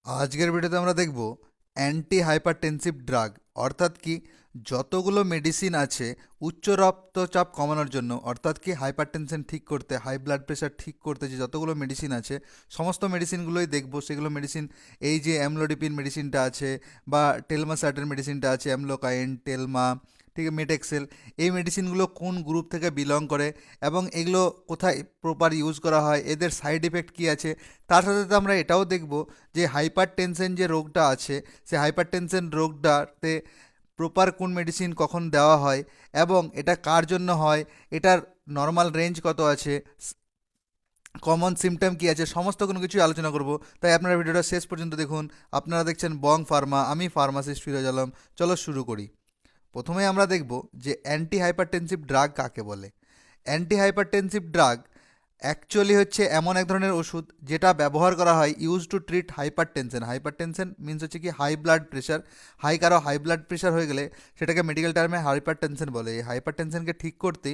আজকের ভিডিওতে আমরা দেখব অ্যান্টি হাইপারটেনসিভ ড্রাগ, অর্থাৎ কি যতগুলো মেডিসিন আছে উচ্চ রক্তচাপ কমানোর জন্য, অর্থাৎ কি হাইপারটেনশন ঠিক করতে, হাই ব্লাড প্রেশার ঠিক করতে যে যতগুলো মেডিসিন আছে সমস্ত মেডিসিনগুলোই দেখব। সেগুলো মেডিসিন এই যে অ্যামলোডিপিন মেডিসিনটা আছে বা টেলমাসার্টের মেডিসিনটা আছে, অ্যামলোকাইন, টেলমা, ঠিক আছে, মেটেক্সেল, এই মেডিসিনগুলো কোন গ্রুপ থেকে বিলং করে এবং এগুলো কোথায় প্রপার ইউজ করা হয়, এদের সাইড এফেক্ট কী আছে। তার সাথে সাথে আমরা এটাও দেখব যে হাইপার টেনশন যে রোগটা আছে, সে হাইপার টেনশন রোগটাতে প্রপার কোন মেডিসিন কখন দেওয়া হয় এবং এটা কার জন্য হয়, এটার নর্মাল রেঞ্জ কত আছে, কমন সিমটম কী আছে, সমস্ত কোনো কিছুই আলোচনা করব। তাই আপনারা ভিডিওটা শেষ পর্যন্ত দেখুন। আপনারা দেখছেন বং ফার্মা, আমি ফার্মাসিস্ট ফিরোজ আলম। চলো শুরু করি। প্রথমে আমরা দেখব যে অ্যান্টি হাইপারটেনসিভ ড্রাগ কাকে বলে। অ্যান্টি হাইপারটেনসিভ ড্রাগ অ্যাকচুয়ালি হচ্ছে এমন এক ধরনের ওষুধ যেটা ব্যবহার করা হয় use to treat hypertension. Hypertension means হচ্ছে কি হাই ব্লাড প্রেশার। কারো হাই ব্লাড প্রেশার হয়ে গেলে সেটাকে মেডিকেল টার্মে হাইপারটেনশন বলে। এই হাইপারটেনশনকে ঠিক করতে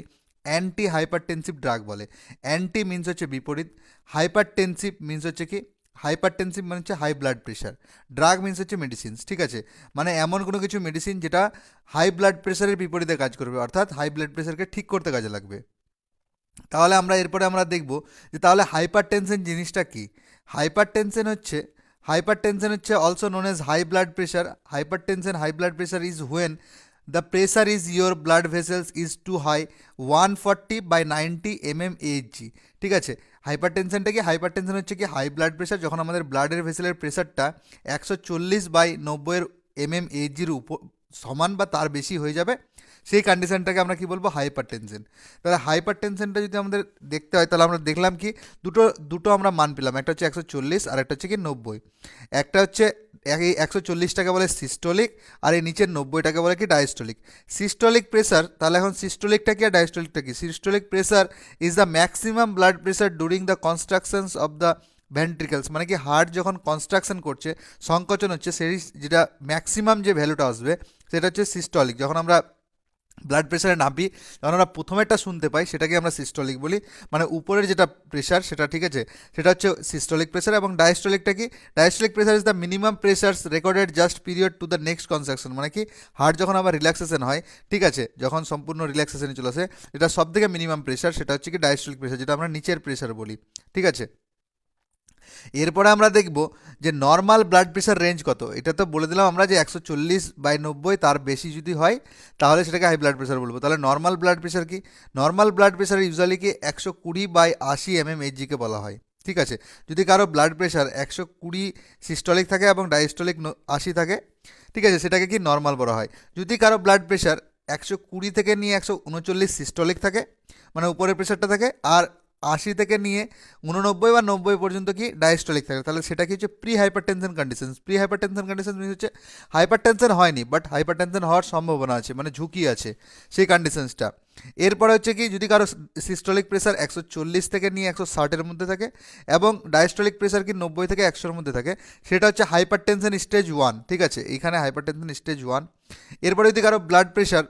অ্যান্টি হাইপারটেনসিভ ড্রাগ বলে। অ্যান্টি মিনস হচ্ছে বিপরীত, হাইপারটেনসিভ মিনস হচ্ছে কি হাইপারটেনসিভ মানে হচ্ছে high blood pressure, drug means হচ্ছে মেডিসিনস, ঠিক আছে। মানে এমন কোনো কিছু মেডিসিন যেটা হাই ব্লাড প্রেশারের বিপরীতে কাজ করবে, অর্থাৎ হাই ব্লাড প্রেশারকে ঠিক করতে কাজে লাগবে। তাহলে এরপরে আমরা দেখব যে তাহলে হাইপারটেনশন জিনিসটা কি। হাইপারটেনশন হচ্ছে also known as high blood pressure. High blood pressure is when the pressure is your blood vessels is too high 140/90 mmHg, ঠিক আছে। হাইপারটেনশন হচ্ছে কি হাই ব্লাড প্রেশার, যখন আমাদের ব্লাডের ভেসেলের প্রেশারটা 140/90 mmHgর উপর সমান বা তার বেশি হয়ে যাবে, সেই কন্ডিশনটাকে আমরা কি বলবো, হাইপার টেনশন। তাহলে হাইপার টেনশনটা যদি আমাদের দেখতে হয় তাহলে আমরা দেখলাম কি দুটো দুটো আমরা মান পেলাম, একটা হচ্ছে 140 আর একটা হচ্ছে কি 90। একটা হচ্ছে এই 140টাকে বলে সিস্টোলিক আর এই নিচের 90টাকে বলে কি ডায়াস্টোলিক। সিস্টোলিক প্রেসার, তাহলে এখন সিস্টোলিকটা কি আর ডায়াস্টোলিকটা কি। Systolic pressure is the maximum blood pressure during the constructions of the ভেন্ট্রিকলস, মানে কি হার্ট যখন কনস্ট্রাকশন করছে, সংকোচন হচ্ছে, সেই যেটা ম্যাক্সিমাম যে ভ্যালুটা আসবে সেটা হচ্ছে সিস্টোলিক। যখন আমরা ব্লাড প্রেশারে নাপি যখন আমরা প্রথমেরটা শুনতে পাই সেটাকে আমরা সিস্টোলিক বলি, মানে উপরের যেটা প্রেশার সেটা, ঠিক আছে, সেটা হচ্ছে সিস্টোলিক প্রেশার। এবং ডায়াস্টোলিকটা কি, diastolic pressure is the minimum pressures recorded just period to the next construction, মানে কি হার্ট যখন আবার রিল্যাক্সেশন হয়, ঠিক আছে, যখন সম্পূর্ণ রিল্যাক্সেশনে চলে আসে, এটা সব থেকে মিনিমাম প্রেশার, সেটা হচ্ছে কি ডায়াস্টোলিক প্রেশার, যেটা আমরা নিচের প্রেশার বলি, ঠিক আছে। এরপরে আমরা দেখব যে নর্মাল ব্লাড প্রেশার রেঞ্জ কত। এটা তো বলে দিলাম আমরা যে 140/90 তার বেশি যদি হয় তাহলে সেটাকে হাই ব্লাড প্রেশার বলবো। তাহলে নর্মাল ব্লাড প্রেশার কি, নর্মাল ব্লাড প্রেশার ইউজুয়ালি কি 120/80 mmHgকে বলা হয়, ঠিক আছে। যদি কারো ব্লাড প্রেশার 120 সিস্টোলিক থাকে এবং ডায়াস্টোলিক 80 থাকে, ঠিক আছে, সেটাকে কি নর্মাল বলা হয়। যদি কারো ব্লাড প্রেশার 120 থেকে নিয়ে 139 সিস্টোলিক থাকে, মানে উপরের প্রেশারটা থাকে, আর 80 থেকে নিয়ে 89 বা 90 পর্যন্ত কি ডায়াস্টোলিক থাকে, তাহলে সেটা কি হচ্ছে pre hypertension condition. Pre hypertension condition means হচ্ছে হাইপারটেনশন হয়নি বাট হাইপারটেনশন হওয়ার সম্ভাবনা আছে, মানে ঝুঁকি আছে, সেই কন্ডিশনসটা। এরপরে হচ্ছে কি যদি কারো সিস্টোলিক প্রেশার 140 থেকে নিয়ে 160-এর মধ্যে থাকে এবং ডায়াস্টোলিক প্রেশার কি 90 থেকে 100-এর মধ্যে থাকে, সেটা হচ্ছে হাইপারটেনশন স্টেজ 1, ঠিক আছে, এইখানে হাইপারটেনশন স্টেজ 1। এরপরে যদি কারো ব্লাড প্রেশার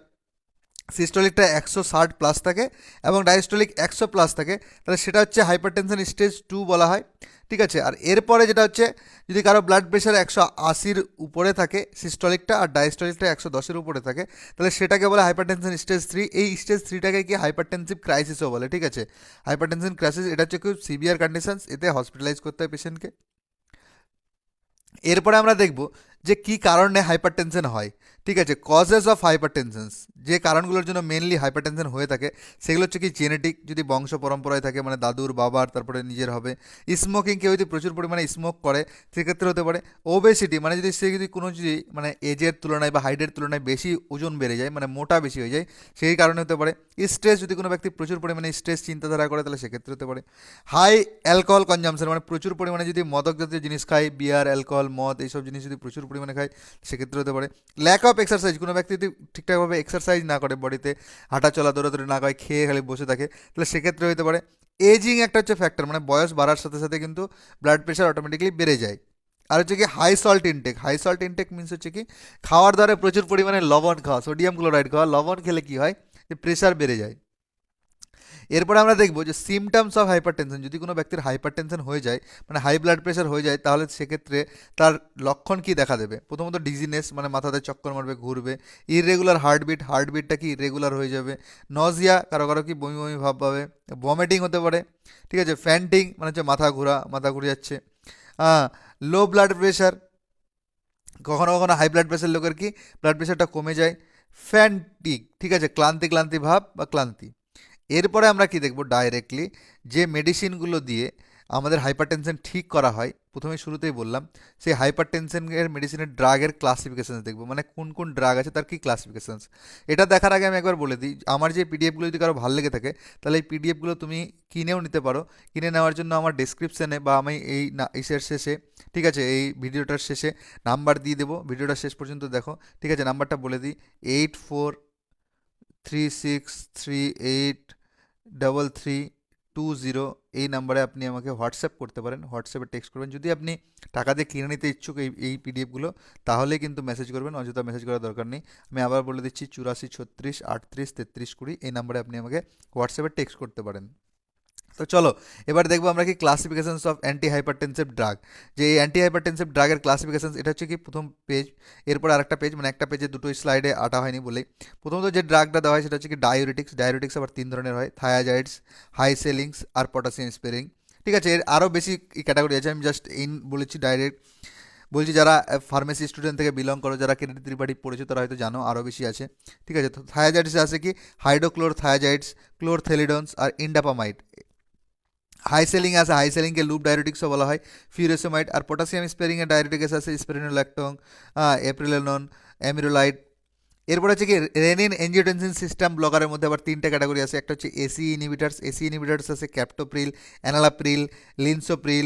সিস্টোলিকটা 160+ থাকে এবং ডায়াস্টোলিক 100+ থাকে, তাহলে সেটা হচ্ছে হাইপারটেনশন স্টেজ 2 বলা হয়, ঠিক আছে। আর এরপরে যেটা হচ্ছে যদি কারো ব্লাড প্রেশার 180-র উপরে থাকে সিস্টোলিকটা আর ডায়াস্টোলিকটা 110-এর উপরে থাকে, তাহলে সেটাকে বলে হাইপারটেনশন স্টেজ 3। এই স্টেজ 3টাকে কি হাইপারটেনসিভ ক্রাইসিসও বলে, ঠিক আছে। হাইপারটেনশন ক্রাইসিস এটা হচ্ছে খুব সিভিয়ার কন্ডিশনস, এতে হসপিটালাইজ করতে হয় পেশেন্টকে। এরপরে আমরা দেখব যে কী কারণে হাইপারটেনশন হয়, ঠিক আছে, কজেস অফ হাইপারটেনশনস। যে কারণগুলোর জন্য মেনলি হাইপারটেনশন হয়ে থাকে সেগুলো হচ্ছে কি জেনেটিক, যদি বংশ পরম্পরায় থাকে, মানে দাদুর বাবার, তারপরে নিজের হবে। স্মোকিং, কেউ যদি প্রচুর পরিমাণে স্মোক করে সেক্ষেত্রে হতে পারে। ওবেসিটি, মানে যদি সে যদি কোনো যদি মানে এজের তুলনায় বা হাইটের তুলনায় বেশি ওজন বেড়ে যায়, মানে মোটা বেশি হয়ে যায়, সেই কারণে হতে পারে। স্ট্রেস, যদি কোনো ব্যক্তি প্রচুর পরিমাণে স্ট্রেস চিন্তাধারা করে তাহলে সেক্ষেত্রে হতে পারে। হাই অ্যালকোহল কনজামশন, মানে প্রচুর পরিমাণে যদি মাদক জাতীয় জিনিস খায়, বিয়ার, অ্যালকোহল, মদ, এইসব জিনিস যদি প্রচুর পরিমাণে খায় সেক্ষেত্রে হতে পারে। ল্যাক অফ এক্সারসাইজ, কোনো ব্যক্তি যদি ঠিকঠাকভাবে এক্সারসাইজ না করে, বডিতে হাঁটা চলা দৌড়াদৌড়ি না করে, খেয়ে খালি বসে থাকে, তাহলে সেক্ষেত্রে হতে পারে। এজিং একটা হচ্ছে ফ্যাক্টর, মানে বয়স বাড়ার সাথে সাথে কিন্তু ব্লাড প্রেশার অটোমেটিকলি বেড়ে যায়। আর হচ্ছে কি high salt intake. High salt intake means হচ্ছে কি খাওয়ার দ্বারা প্রচুর পরিমাণে লবণ খাওয়া, সোডিয়াম ক্লোরাইড খাওয়া। লবণ খেলে কি হয়, যে প্রেশার বেড়ে যায়। এরপরে আমরা দেখব যে সিমটমস অফ হাইপারটেনশন। যদি কোনো ব্যক্তির হাইপারটেনশন হয়ে যায়, মানে হাই ব্লাড প্রেশার হয়ে যায়, তাহলে সেক্ষেত্রে তার লক্ষণ কি দেখা দেবে? প্রথমত ডিজিনেস, মানে মাথাতে চক্কর মারবে, ঘুরবে। ইররেগুলার হার্টবিট, হার্টবিটটা কি ইরেগুলার হয়ে যাবে। নজিয়া, কারো কারো কি বমি বমি ভাব পাবে। ভমিটিং হতে পারে, ঠিক আছে। ফ্যান্টিং মানে হচ্ছে মাথা ঘোরা, মাথা ঘুরে যাচ্ছে। লো ব্লাড প্রেশার, কখনো কখনো হাই ব্লাড প্রেশার লোকের কি ব্লাড প্রেশারটা কমে যায়। ফ্যান্টিক, ঠিক আছে, ক্লান্তি ক্লান্তি ভাব বা ক্লান্তি। এরপরে আমরা কি দেখব, ডাইরেক্টলি যে মেডিসিনগুলো দিয়ে আমাদের হাইপারটেনশন ঠিক করা হয়, প্রথমে শুরুতেই বললাম, সেই হাইপারটেনশনের মেডিসিনের ড্রাগের ক্লাসিফিকেশন দেখব, মানে কোন কোন ড্রাগ আছে তার কি ক্লাসিফিকেশন। এটা দেখার আগে আমি একবার বলে দিই, আমার যে পিডিএফগুলো যদি কারো ভালো লেগে থাকে, তাহলে এই পিডিএফগুলো তুমি কিনেও নিতে পারো। কিনে নেওয়ার জন্য আমার ডেসক্রিপশানে বা আমি এই ইসের শেষে, ঠিক আছে, এই ভিডিওটার শেষে নাম্বার দিয়ে দেবো, ভিডিওটা শেষ পর্যন্ত দেখো, ঠিক আছে। নাম্বারটা বলে দিই, 8436383320। এই নাম্বারে আপনি আমাকে হোয়াটসঅ্যাপ করতে পারেন, হোয়াটসঅ্যাপে টেক্সট করবেন। যদি আপনি টাকা দিয়ে কিনে নিতে ইচ্ছুক এই পিডিএফগুলো, তাহলে কিন্তু মেসেজ করবেন, অযথা মেসেজ করার দরকার নেই। আমি আবার বলে দিচ্ছি, 8436383320, এই নাম্বারে আপনি আমাকে হোয়াটসঅ্যাপে টেক্সট করতে পারেন। তো চলো এবার দেখবো আমরা কি classifications of anti hypertensive drug. যে এই অ্যান্টি হাইপারটেনসিভ ড্রাগের ক্লাসিফিকেশন, এটা হচ্ছে কি প্রথম পেজ, এরপর আরেকটা পেজ, মানে একটা পেজে দুটো স্লাইডে আটা হয়নি বলেই। প্রথমত যে ড্রাগটা দেওয়া হয় সেটা হচ্ছে কি ডায়োরেটিক্স। ডায়োরেটিক্স আবার তিন ধরনের হয়, থায়াজাইডস, হাইসেলিংস আর পটাশিয়াম স্পেরিং, ঠিক আছে। এর আরও বেশি ক্যাটাগরি আছে, আমি জাস্ট বলেছি ডাইরেক্ট বলছি। যারা ফার্মেসি স্টুডেন্ট থেকে বিলং করো, যারা কেডি ত্রিপাঠী পড়েছো, তারা হয়তো জানো, আরও বেশি আছে, ঠিক আছে। তো থায়াজাইডসে আছে কি হাইড্রোক্লোর থায়াজাইডস, ক্লোরথেলিডন্স আর ইন্ডাপামাইড। হাই সেলিং আছে, হাই সেলিংকে লুপ ডায়োরেটিক্সও বলা হয়, ফিউরেসোমাইড। আর পটাশিয়াম স্পেরিংয়ে ডায়োরেটিক্স আছে স্পেরিনোল্যাক্টন, এপ্রিলেনন, অ্যামিরোলাইড। এরপর হচ্ছে কি রেনিন এনজিওটেনসিন সিস্টেম ব্লকারের মধ্যে আবার তিনটে ক্যাটাগরি আছে। একটা হচ্ছে এসি ইনহিবিটার্স। এসি ইনহিবিটার্স আছে ক্যাপ্টোপ্রিল, অ্যানালাপ্রিল, লিনসোপ্রিল,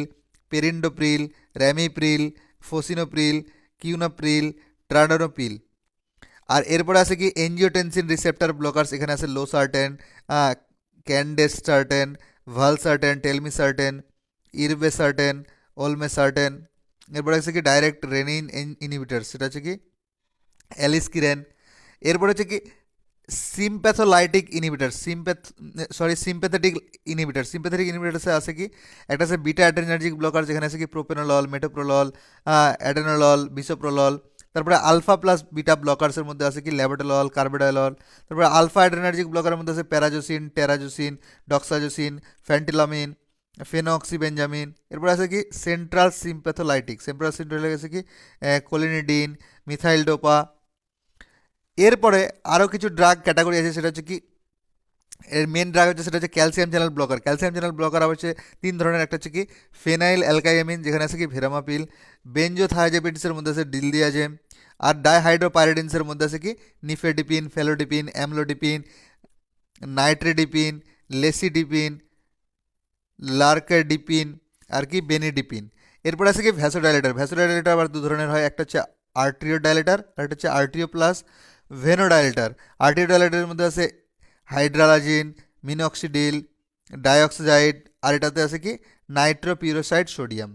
পেরিন্ডোপ্রিল, র্যামিপ্রিল, ফোসিনোপ্রিল, কিউনোপ্রিল, ট্রাডোনোপিল। আর এরপরে আছে কি এনজিওটেনসিন রিসেপ্টর ব্লকার্স। এখানে আছে লোসার্টেন, ক্যান্ডেসার্টেন, ভালসার্টেন, টেলমিসার্টেন, ইরবেসার্টেন, ওলমেসার্টেন। এরপরে আছে কি ডাইরেক্ট রেনিন ইনহিবিটার, সেটা হচ্ছে কি অ্যালিস্কিরেন। এরপরে হচ্ছে কি সিম্প্যাথোলাইটিক ইনহিবিটার, সিম্প্যাথেটিক ইনহিবিটার। সিম্প্যাথেটিক ইনহিবিটার্সে আছে কি একটা আছে বিটা অ্যাড্রেনার্জিক ব্লকার, যেখানে আছে কি প্রোপেনোলল, মেটোপ্রোলল, অ্যাডেনোলল, বিসোপ্রোলল। তারপরে আলফা প্লাস বিটা ব্লকার্সের মধ্যে আছে কি ল্যাবেডোলল, কার্বেডাইলল। তারপরে আলফা অ্যাড্রেনার্জিক ব্লকারের মধ্যে আছে প্যারাজোসিন, টেরাজোসিন, ডক্সাজোসিন, ফ্যান্টিলামিন, ফেনক্সিবেনজামিন। এরপর আছে কি সেন্ট্রাল সিম্প্যাথোলাইটিক। সেন্ট্রাল সিম্প্যাথোলাইটিক আছে কি কোলিনিডিন, মিথাইল ডোপা। এরপরে আরও কিছু ড্রাগ ক্যাটাগরি আছে, সেটা হচ্ছে কি এর মেন ড্রাগ হচ্ছে, সেটা হচ্ছে calcium channel blocker. Calcium channel blocker হচ্ছে তিন ধরনের। একটা হচ্ছে কি ফেনাইল অ্যালকাইমিন, যেখানে আছে কি ভেরামাপিল। বেনজোথায়াজেপিডসের মধ্যে আছে ডিলদিয়াজেম। আর ডাইহাইড্রোপাইরিডিনসের মধ্যে আছে কি নিফেডিপিন, ফেলোডিপিন, অ্যামলোডিপিন, নাইট্রেডিপিন, লেসিডিপিন, লার্কেডিপিন আর কি বেনিডিপিন। এরপর আছে কি ভ্যাসোডাইলেটার। ভ্যাসোডাইলেটার আবার দু ধরনের হয়, একটা হচ্ছে আর্ট্রিও ডাইলেটার আর একটা হচ্ছে আর্ট্রিও প্লাস ভেনোডাইলেটার। আর্ট্রিও ডাইলেটারের মধ্যে আছে হাইড্রালাজিন, মিনক্সিডিল, ডাইঅক্সাইড, আর এটাতে আছে কি নাইট্রোপিউরোসাইড সোডিয়াম।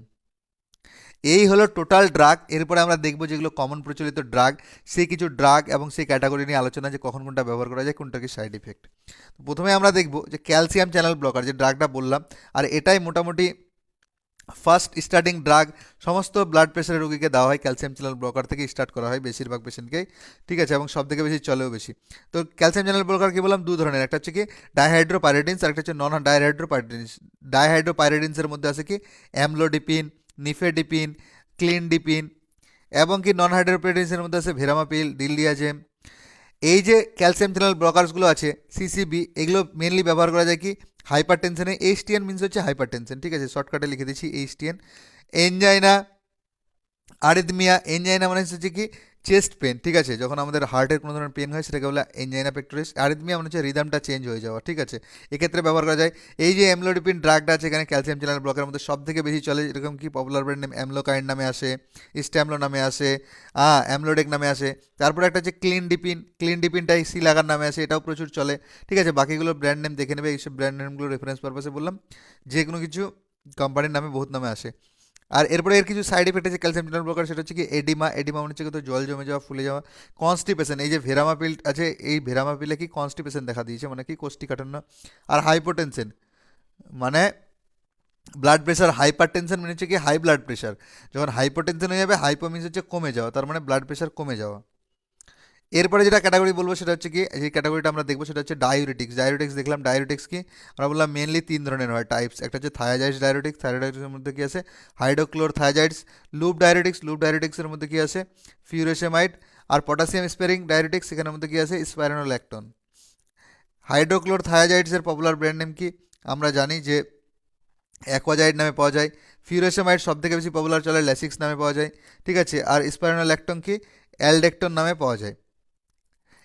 এই হলো টোটাল ড্রাগ। এরপরে আমরা দেখবো যেগুলো কমন প্রচলিত ড্রাগ, সেই কিছু ড্রাগ এবং সেই ক্যাটাগরি নিয়ে আলোচনা, যে কখন কোনটা ব্যবহার করা যায়, কোনটা কি সাইড ইফেক্ট। প্রথমে আমরা দেখবো যে ক্যালসিয়াম চ্যানেল ব্লকার, যে ড্রাগটা বললাম, আর এটাই মোটামুটি ফার্স্ট স্টার্টিং ড্রাগ। সমস্ত ব্লাড প্রেশারের রোগীকে দেওয়া হয়, ক্যালসিয়াম চ্যানেল ব্লকার থেকে স্টার্ট করা হয় বেশিরভাগ পেশেন্টকেই, ঠিক আছে, এবং সব থেকে বেশি চলেও বেশি। তো ক্যালসিয়াম চ্যানেল ব্লকার কি বললাম, দু ধরনের, একটা হচ্ছে কি ডাইহাইড্রোপাইরিডিনস আর একটা হচ্ছে নন ডাইহাইড্রোপাইরিডিনস। ডাইহাইড্রোপাইরিডিনসের মধ্যে আছে কি অ্যামলোডিপিন, নিফেডিপিন, ক্লিনডিপিন, এবং কি নন হাইড্রোপাইরিডিনসের মধ্যে আছে ভেরামাপিল, ডিলডিয়াজেম। এই যে ক্যালসিয়াম চ্যানেল ব্লকার্সগুলো আছে সিসিবি, এগুলো মেনলি ব্যবহার করা যায় কি হাইপার টেনশনে। এইচটিএন মিনস হচ্ছে হাইপার টেনশন, ঠিক আছে, শর্টকাটে লিখে দিচ্ছি এইচটিএন। এনজাইনা, আরিথমিয়া। এনজাইনা মানে হচ্ছে কি চেস্ট পেন, ঠিক আছে, যখন আমাদের হার্টের কোনো ধরনের পেন হয় সেটাকে বলে এনজাইনা পেক্টোরিস। আরিথমিয়া মানে হচ্ছে রিদমটা চেঞ্জ হয়ে যাওয়া, ঠিক আছে, এক্ষেত্রে ব্যবহার করা যায়। এই যে অ্যামলোডিপিন ড্রাগটা আছে, এখানে ক্যালসিয়াম চ্যানেল ব্লকের মধ্যে সব থেকে বেশি চলে, এরকম কি পপুলার ব্র্যান্ড নেম অ্যামলোকাইন নামে আসে, স্ট্যামলো নামে আসে, অ্যামলোডেক নামে আসে। তারপরে একটা হচ্ছে ক্লিনডিপিন, ক্লিনডিপিনটাই সি লাগার নামে আসে, এটাও প্রচুর চলে, ঠিক আছে। বাকিগুলো ব্র্যান্ড নেম দেখে নেবে, এইসব ব্র্যান্ড নেমগুলো রেফারেন্স পারপাসে বললাম, যে কোনো কিছু কোম্পানির নামে বহুত নামে আসে। আর এরপরে এর কিছু সাইড এফেক্ট আছে ক্যালসিয়াম চ্যানেল ব্লকার, সেটা হচ্ছে কি এডিমা। এডিমা মানে হচ্ছে কি তো জল জমে যাওয়া, ফুলে যাওয়া। কনস্টিপেশন, এই যে ভেরামাপিল আছে, এই ভেরামাপিলে কি কনস্টিপেশন দেখা দিয়েছে, মানে কি কোষ্ঠীকাঠিন্য। আর হাইপোটেনশন মানে ব্লাড প্রেশার, হাইপার টেনশন মানে হচ্ছে কি হাই ব্লাড প্রেশার। যখন হাইপোটেনশন হয়ে যাবে, হাইপো মিনস হচ্ছে কমে যাওয়া, তার মানে ব্লাড প্রেশার কমে যাওয়া। এরপরে যেটা ক্যাটাগরি বলবো সেটা হচ্ছে কি, যে ক্যাটাগরিটা আমরা দেখবো সেটা হচ্ছে ডায়োরেটিক্স। ডায়োরেটিক্স দেখলাম, ডায়োরেটিক্স কি আমরা বললাম মেনলি 3 ধরনের হয় টাইপস। একটা হচ্ছে থায়াজাইডস ডায়োরেটিক্স, থায়াজাইডসের মধ্যে কি আছে হাইড্রোক্লোর থায়াজাইডস। লুপ ডায়োরেটিক্স, লুপ ডায়োরেটিক্সের মধ্যে কি আছে ফিউরেসেমাইড। আর পটাশিয়াম স্পেরিং ডায়োরেটিক্স, সেখানের মধ্যে কি আছে স্পাইরোনোল্যাকটোন। হাইড্রোক্লোর থায়াজাইডসের পপুলার ব্র্যান্ড নেম কি আমরা জানি যে অ্যাকোয়াজাইড নামে পাওয়া যায়। ফিউরেসেমাইড সব থেকে বেশি পপুলার চলে ল্যাসিক্স নামে পাওয়া যায়, ঠিক আছে। আর স্পাইরোনোল্যাকটোন কি অ্যালডেকটন নামে পাওয়া যায়।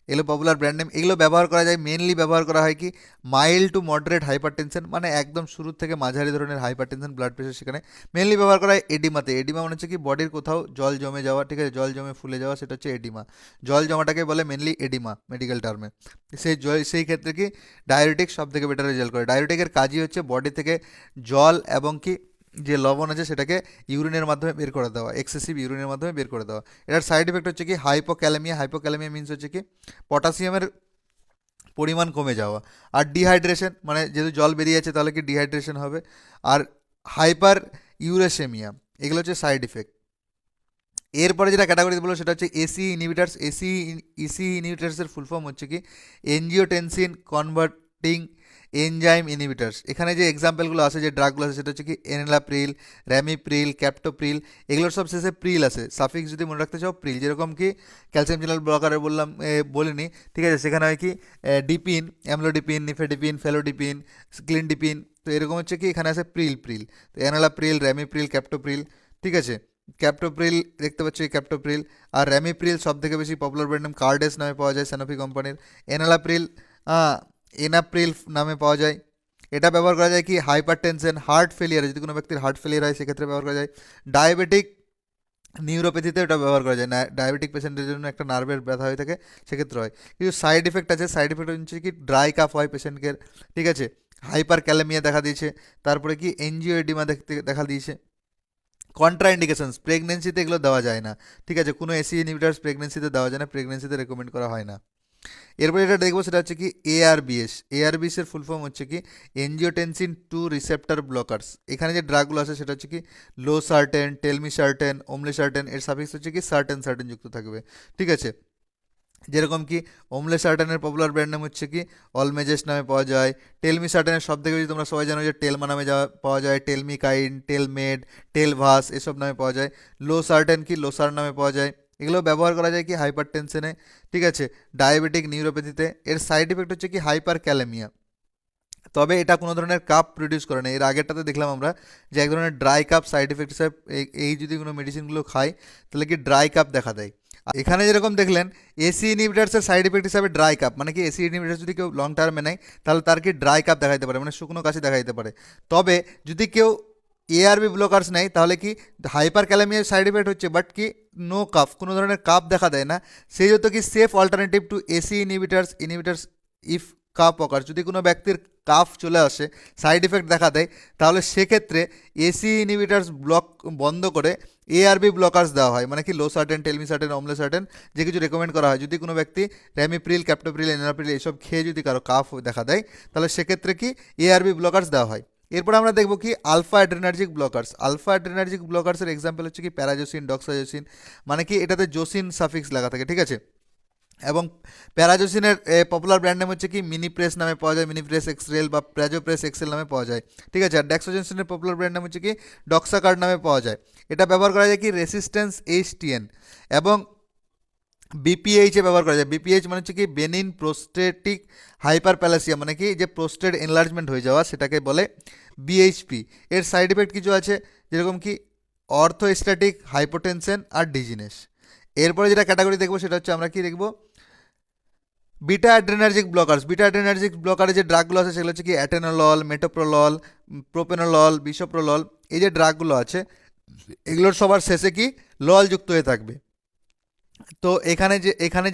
এগুলো পপুলার ব্র্যান্ড নেম। এগুলো ব্যবহার করা যায়, মেনলি ব্যবহার করা হয় কি মাইল্ড টু মডারেট হাইপারটেনশন, মানে একদম শুরু থেকে মাঝারি ধরনের হাইপারটেনশন ব্লাড প্রেশার, সেখানে মেনলি ব্যবহার করা হয় এডিমাতে। এডিমা মানে হচ্ছে কি বডির কোথাও জল জমে যাওয়া, ঠিক আছে, জল জমে ফুলে যাওয়া, সেটা হচ্ছে এডিমা। জল জমাটাকে বলে মেনলি এডিমা মেডিকেল টার্মে। সেই ক্ষেত্রে কি ডায়োরেটিক সব থেকে বেটার রেজাল্ট করে। ডায়োরেটিকের কাজই হচ্ছে বডি থেকে জল এবং কি যে লবণ আছে সেটাকে ইউরিনের মাধ্যমে বের করে দেওয়া, এক্সেসিভ ইউরিনের মাধ্যমে বের করে দেওয়া। এটার সাইড এফেক্ট হচ্ছে কি হাইপোক্যালেমিয়া। হাইপোক্যালেমিয়া মিনস হচ্ছে কি পটাশিয়ামের পরিমাণ কমে যাওয়া। আর ডিহাইড্রেশন মানে যেহেতু জল বেরিয়ে আছে তাহলে কি ডিহাইড্রেশন হবে। আর হাইপার ইউরেসেমিয়া, এগুলো হচ্ছে সাইড ইফেক্ট। এরপরে যেটা ক্যাটাগরি বলবো সেটা হচ্ছে এসি ইনহিবিটার্স। ইসি ইনহিবিটার্সের ফুল ফর্ম হচ্ছে কি এনজিওটেনসিন কনভার্টিং এনজাইম ইনহিবিটার্স। এখানে যে এক্সাম্পলগুলো আছে, যে ড্রাগগুলো আছে, সেটা হচ্ছে কি এনলাপ্রিল, র্যামিপ্রিল, ক্যাপ্টোপ্রিল। এগুলোর সব শেষে প্রিল আছে, সাফিক্স যদি মনে রাখতে চাও প্রিল। যেরকম কি ক্যালসিয়াম চ্যানেল ব্লকারে বললাম বলিনি, ঠিক আছে, সেখানে হয় কি ডিপিন, অ্যামলোডিপিন, নিফেডিপিন, ফেলোডিপিন, ক্লিনডিপিন। তো এরকম হচ্ছে কি এখানে আছে প্রিল প্রিল। তো এনালাপ্রিল, র্যামিপ্রিল, ক্যাপ্টোপ্রিল, ঠিক আছে। ক্যাপ্টোপ্রিল দেখতে পাচ্ছি ক্যাপ্টোপ্রিল। আর র্যামিপ্রিল সব থেকে বেশি পপুলার ব্র্যান্ড নাম কার্ডেস নামে পাওয়া যায় স্যানোফি কোম্পানির। এনালাপ্রিল এনাপ্রিল নামে পাওয়া যায়। এটা ব্যবহার করা যায় কি হাইপার টেনশন, হার্ট ফেলিয়ার, যদি কোনো ব্যক্তির হার্ট ফেলিয়ার হয় সেক্ষেত্রে ব্যবহার করা যায়। ডায়াবেটিক নিউরোপ্যাথিতে এটা ব্যবহার করা যায় না, ডায়াবেটিক পেশেন্টের জন্য একটা নার্ভের ব্যথা হয়ে থাকে সেক্ষেত্রে হয়। কিছু সাইড এফেক্ট আছে, সাইড এফেক্ট হচ্ছে কি ড্রাই কাফ হয় পেশেন্টকে, ঠিক আছে, হাইপার ক্যালেমিয়া দেখা দিয়েছে, তারপরে কি এনজিওএডিমা দেখতে দেখা দিয়েছে। কন্ট্রা ইন্ডিকেশনস, প্রেগনেন্সিতে এগুলো দেওয়া যায় না, ঠিক আছে, কোনো এসি ইনহিবিটার্স প্রেগনেন্সিতে দেওয়া যায় না, প্রেগনেন্সিতে রেকমেন্ড করা হয় না। এরপরে এটা দেখবো সেটা হচ্ছে কি এআরবিএস। এআরবিএস এর ফুল ফর্ম হচ্ছে কি এনজিওটেনসিন টু রিসেপ্টর ব্লকার্স। এখানে যে ড্রাগগুলো আছে সেটা হচ্ছে কি লো সার্টেন, টেলমি সার্টেন, ওমলে সার্টেন, এর সাফিক্স হচ্ছে কি সার্টেন সার্টেন যুক্ত থাকবে, ঠিক আছে। যেরকম কি ওমলে সার্টেনের পপুলার ব্র্যান্ড নাম হচ্ছে কি অলমেজেস নামে পাওয়া যায়। টেলমি সার্টেনের সব থেকে বেশি তোমরা সবাই জানো যে টেলমা নামে পাওয়া যায়, টেলমি কাইন, টেলমেড, টেলভাস এসব নামে পাওয়া যায়। লো সার্টেন কি লোসার নামে পাওয়া যায়। এগুলো ব্যবহার করা যায় কি হাইপার টেনশনে, ঠিক আছে, ডায়াবেটিক নিউরোপ্যাথিতে। এর সাইড এফেক্ট হচ্ছে কি হাইপার ক্যালেমিয়া, তবে এটা কোনো ধরনের কাপ প্রডিউস করে না। এর আগেরটাতে দেখলাম আমরা যে এক ধরনের ড্রাই কাপ সাইড এফেক্ট হিসাবে এই যদি কোনো মেডিসিনগুলো খাই তাহলে কি ড্রাই কাপ দেখা দেয়। আর এখানে যেরকম দেখলেন এসি ইনহিবিটার্সের সাইড এফেক্ট হিসাবে ড্রাই কাপ, মানে কি এসি ইনহিবিটার যদি কেউ লং টার্মে নেয় তাহলে তার কি ড্রাই কাপ দেখা দিতে পারে, মানে শুকনো কাশি দেখা দিতে পারে। তবে যদি কেউ এআরবি ব্লকার্স নেয় তাহলে কি হাইপার ক্যালামিয়ার সাইড এফেক্ট হচ্ছে বাট কি নো কাফ, কোনো ধরনের কাপ দেখা দেয় না। সেই জন্য কি safe alternative to ACE inhibitors if cough occur. যদি কোনো ব্যক্তির কাফ চলে আসে, সাইড এফেক্ট দেখা দেয়, তাহলে সেক্ষেত্রে এসি ইনহিবিটার্স ব্লক বন্ধ করে এআরবি ব্লকার্স দেওয়া হয়, মানে কি লো সার্টেন, টেলমি সার্টেন, অমলে সার্টেন যে কিছু রেকমেন্ড করা হয়। যদি কোনো ব্যক্তি র্যামিপ্রিল, ক্যাপ্টোপ্রিল, এনাপ্রিল এইসব খেয়ে যদি কারো কাফ দেখা দেয় তাহলে সেক্ষেত্রে কি এআরবি ব্লকার্স দেওয়া হয়। এরপর আমরা দেখব কি alpha adrenergic blockers. Alpha adrenergic ব্লকার্সের এক্সাম্পল হচ্ছে কি প্যারাজোসিন, ডক্সাজোসিন, মানে কি এটাতে জোসিন সাফিক্স লাগা থাকে, ঠিক আছে। এবং প্যারাজোসিনের পপুলার ব্র্যান্ড নেম হচ্ছে কি মিনিপ্রেস নামে পাওয়া যায়, মিনিপ্রেস এক্সরেল বা প্রাজোপ্রেস এক্সেল নামে পাওয়া যায়, ঠিক আছে। আর ড্যাক্সোজেন্সিনের পপুলার ব্র্যান্ড নাম হচ্ছে কি ডক্সাকার্ড নামে পাওয়া যায়। এটা ব্যবহার করা যায় কি রেসিস্ট্যান্স এইচটিএন এবং বিপিএইচে ব্যবহার করা যায়। বিপিএইচ মানে হচ্ছে কি বেনিন প্রোস্টেটিক হাইপারপ্যালাসিয়া, মানে কি যে প্রোস্টেট এনলার্জমেন্ট হয়ে যাওয়া সেটাকে বলে বিএইচপি। এর সাইড এফেক্ট কিছু আছে যেরকম কি অর্থোস্ট্যাটিক হাইপোটেনশন আর ডিজিনেস। এরপরে যেটা ক্যাটাগরি দেখবো সেটা হচ্ছে আমরা কি দেখবো beta adrenergic blockers. Beta adrenergic ব্লকারে যে ড্রাগগুলো আছে সেগুলো হচ্ছে কি অ্যাটেনোলল, মেটোপ্রোলল, প্রোপেনোলল, বিসোপ্রোলল। এই যে ড্রাগগুলো আছে এগুলোর সবার শেষে কি লল যুক্ত হয়ে থাকবে। তো এখানে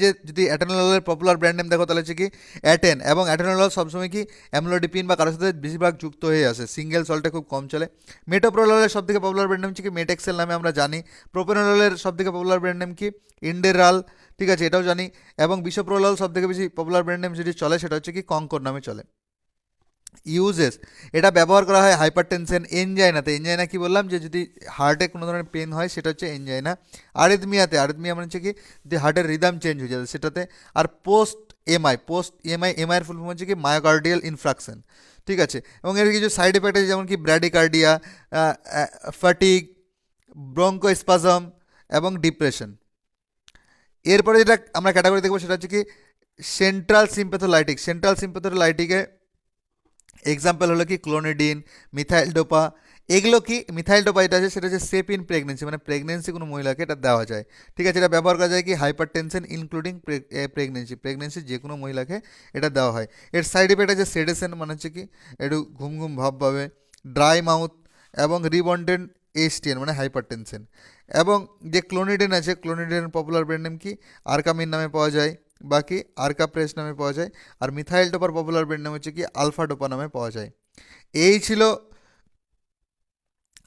যে যদি অ্যাটেনোললের পপুলার ব্র্যান্ড নেম দেখো তাহলে হচ্ছে কি অ্যাটেন, এবং অ্যাটেনোলল সবসময় কি অ্যামলোডিপিন বা কারোর সাথে বেশিরভাগ যুক্ত হয়ে আসে, সিঙ্গেল সল্টে খুব কম চলে। মেটোপ্রোললের সব থেকে পপুলার ব্র্যান্ড নেম হচ্ছে কি মেটেক্সেল নামে আমরা জানি। প্রোপেনলের সব থেকে পপুলার ব্র্যান্ড নেম কি ইন্ডেরাল, ঠিক আছে, এটাও জানি। এবং বিশোপ্রোলল সব থেকে বেশি পপুলার ব্র্যান্ড নেম যেটি চলে সেটা হচ্ছে কি কঙ্কর নামে চলে। ইউজেস, এটা ব্যবহার করা হয় হাইপারটেনশন, এনজাইনাতে। এনজাইনা কি বললাম, যে যদি হার্টে কোনো ধরনের পেন হয় সেটা হচ্ছে এনজাইনা। আরিথমিয়াতে, আরিথমিয়া মানে হচ্ছে কি যদি হার্টের রিদম চেঞ্জ হয়ে যায় সেটাতে। আর পোস্ট এমআই এর ফুল ফর্ম হচ্ছে কি মায়োকার্ডিয়াল ইনফ্রাকশন, ঠিক আছে। এবং এর কিছু সাইড এফেক্ট আছে যেমন কি ব্র্যাডিকার্ডিয়া, ফ্যাটিগ, ব্রঙ্কোস্পাজম এবং ডিপ্রেশন। এরপরে যেটা আমরা ক্যাটাগরি দেখবো সেটা হচ্ছে কি সেন্ট্রাল সিম্প্যাথোলাইটিকে এক্সাম্পল হলো কি ক্লোনিডিন, মিথাইল ডোপা। এগুলো কি মিথাইল ডোপা এটা আছে সেটা হচ্ছে সেফ ইন প্রেগনেন্সি, মানে প্রেগনেন্সি কোনো মহিলাকে এটা দেওয়া যায়, ঠিক আছে। এটা ব্যবহার করা যায় কি হাইপার টেনশন ইনক্লুডিং প্রেগনেন্সি যে কোনো মহিলাকে এটা দেওয়া হয়। এর সাইড এফেক্ট আছে সেডেশন, মানে হচ্ছে কি একটু ঘুম ঘুম ভাব পাবে, ড্রাই মাউথ এবং রিবন্ডেন্ট এসটিএন মানে হাইপার টেনশন। এবং যে ক্লোনিডিন আছে, ক্লোনিডিন পপুলার ব্র্যান্ড নেম কি আরকামিন নামে পাওয়া যায়, বাকি আরকা প্রেস নামে পাওয়া যায়। আর মিথাইল ডোপার পপুলার ব্র্যান্ড নাম হচ্ছে কি আলফা ডোপা নামে পাওয়া যায়। এই ছিল।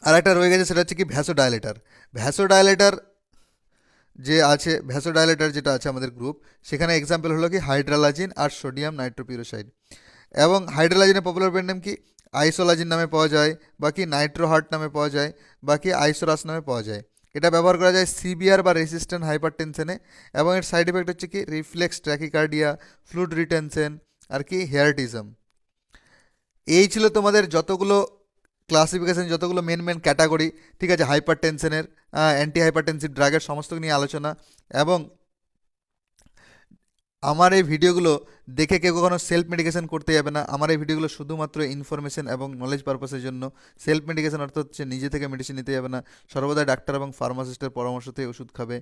আর একটা রয়ে গেছে সেটা হচ্ছে কি ভ্যাসোডাইলেটার। ভ্যাসোডাইলেটার ভ্যাসোডাইলেটার যেটা আছে আমাদের গ্রুপ, সেখানে এক্সাম্পল হলো কি হাইড্রালাজিন আর সোডিয়াম নাইট্রোপিউরোসাইড। এবং হাইড্রালাজিনের পপুলার ব্র্যান্ড নেম কি আইসোলাজিন নামে পাওয়া যায়, বাকি নাইট্রোহার্ট নামে পাওয়া যায়, বাকি আইসোরাস নামে পাওয়া যায়। এটা ব্যবহার করা যায় সিভিয়ার বা রেসিস্ট্যান্ট হাইপারটেনশনে। এবং এর সাইড এফেক্ট হচ্ছে কি রিফ্লেক্স ট্র্যাকিকার্ডিয়া, ফ্লুইড রিটেনশন আর কি হেয়ারটিজম। এই ছিল তোমাদের যতগুলো ক্লাসিফিকেশন, যতগুলো মেন ক্যাটাগরি, ঠিক আছে, হাইপার টেনশনের, অ্যান্টি হাইপারটেনসিভ ড্রাগের সমস্ত নিয়ে আলোচনা। এবং আমার এই ভিডিওগুলো দেখে কেউ কখনো সেলফ মেডিকেশন করতে যাবে না। আমার এই ভিডিওগুলো শুধুমাত্র ইনফরমেশন এবং নলেজ পারপাসের জন্য। সেলফ মেডিকেশন অর্থাৎ হচ্ছে নিজে থেকে মেডিসিন নিতে যাবে না, সর্বদা ডাক্তার এবং ফার্মাসিস্টের পরামর্শতে ওষুধ খাবে।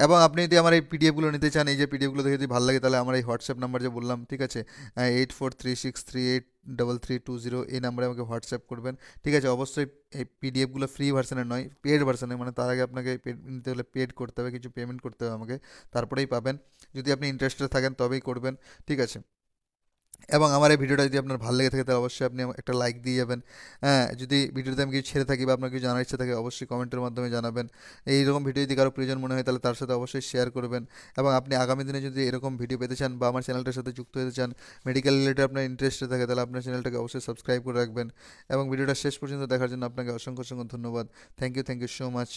এবং আপনি যদি আমার এই পিডিএফগুলো নিতে চান, এই যে পিডিএফগুলো দেখে যদি ভালো লাগে তাহলে আমার এই হোয়াটসঅ্যাপ নাম্বার যে বললাম, ঠিক আছে, 8436383320, এই নাম্বারে আমাকে হোয়াটসঅ্যাপ করবেন, ঠিক আছে। অবশ্যই এই পিডিএফগুলো ফ্রি ভার্সনে নয়, পেড ভার্সনে, মানে তার আগে আপনাকে নিতে হলে পেড করতে হবে, কিছু পেমেন্ট করতে হবে আমাকে, তারপরেই পাবেন। যদি আপনি ইন্টারেস্টেড থাকেন তবেই করবেন, ঠিক আছে। এবং আমার এই ভিডিওটা যদি আপনার ভালো লেগে থাকে তাহলে অবশ্যই আপনি একটা লাইক দিয়ে যাবেন। হ্যাঁ, যদি ভিডিওতে আমি কিছু ছেড়ে থাকি বা আপনার কিছু জানার ইচ্ছা থাকে অবশ্যই কমেন্টের মাধ্যমে জানাবেন। এইরকম ভিডিও যদি কারো প্রয়োজন মনে হয় তাহলে তার সাথে অবশ্যই শেয়ার করবেন। এবং আপনি আগামী দিনে যদি এরকম ভিডিও পেতে চান বা আমার চ্যানেলটার সাথে যুক্ত হতে চান, মেডিকেল রিলেটেড আপনার ইন্টারেস্টে থাকে, তাহলে আপনার চ্যানেলটাকে অবশ্যই সাবস্ক্রাইব করে রাখবেন। এবং ভিডিওটা শেষ পর্যন্ত দেখার জন্য আপনাকে অসংখ্য অসংখ্য ধন্যবাদ। Thank you so much.